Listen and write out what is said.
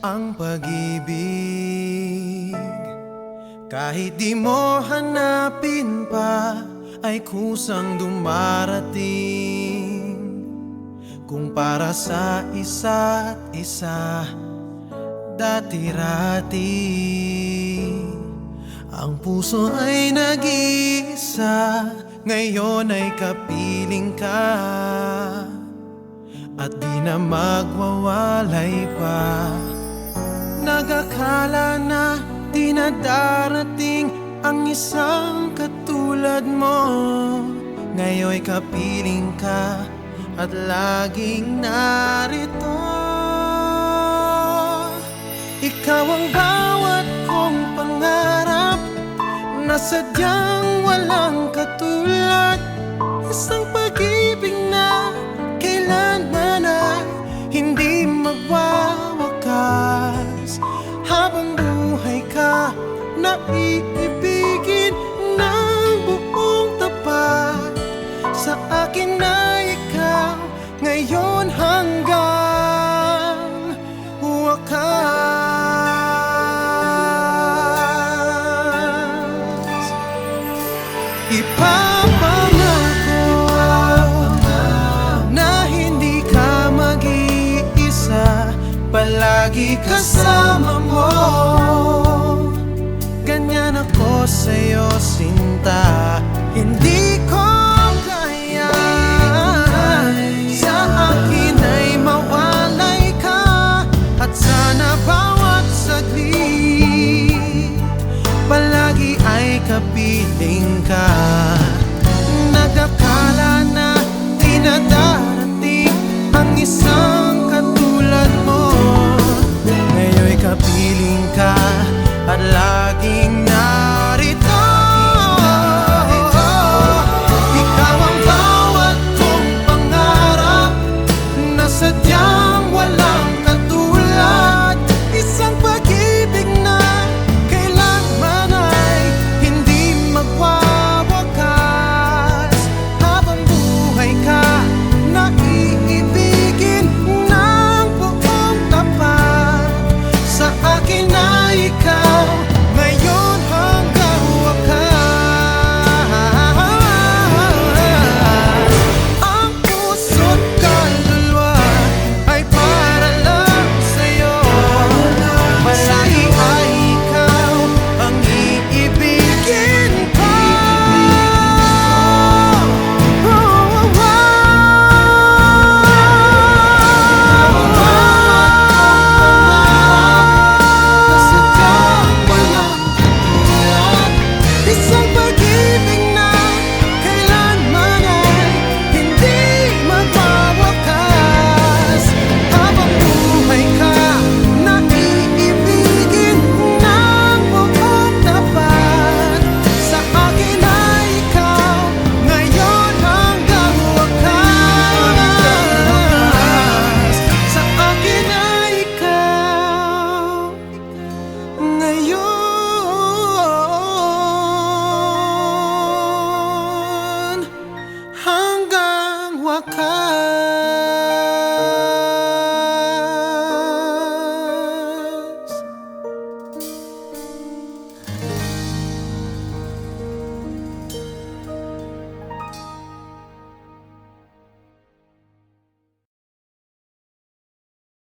ang pag-ibig. Kahit di mo hanapin pa, ay kusang dumarating. Kung para sa isa't isa, dati-rati ang puso ay nag-iisa, ngayon ay kapiling ka, at di na magwawalay pa. Nag-akala na di na darating ang isang katulad mo, ngayon'y kapiling ka at laging narito. Ikaw ang bawat kong pangarap na sadyang walang katulad. Isang pag-ibig na kailanman ay hindi magwawakas. Habang buhay ka na iibigin ng buong tapat, sa akin na ikaw ngayon hanggang wakas. Ipapangako na hindi ka mag-iisa, palagi kasama mo. Ganyan ako sa'yo, sinta. Hindi ko kaya sa akin ay mawalay ka, at sana bawat saglit palagi ay kapiling ka. Nag-akala na di na darating ang isang katulad mo, ngayon'y kapiling ka at laging narito. Ikaw ang bawat kong pangarap na sadyang walang katulad. Isang pag-ibig na kailanman ay hindi magwawakas. Habang buhay ka na iibigin ng buong tapat, sa akin na ikaw ngayon hanggang wakas. Ang puso't kaluluwa ay para lang sa'yo, palagi ay ikaw ang iibigin ko. Isang pag-ibig na kailanman ay hindi magwawakas. Habang buhay ka na iibigin ng buong tapat, sa akin ay ikaw ngayon hanggang wakas. Sa akin ay ikaw ngayon hanggang wakas.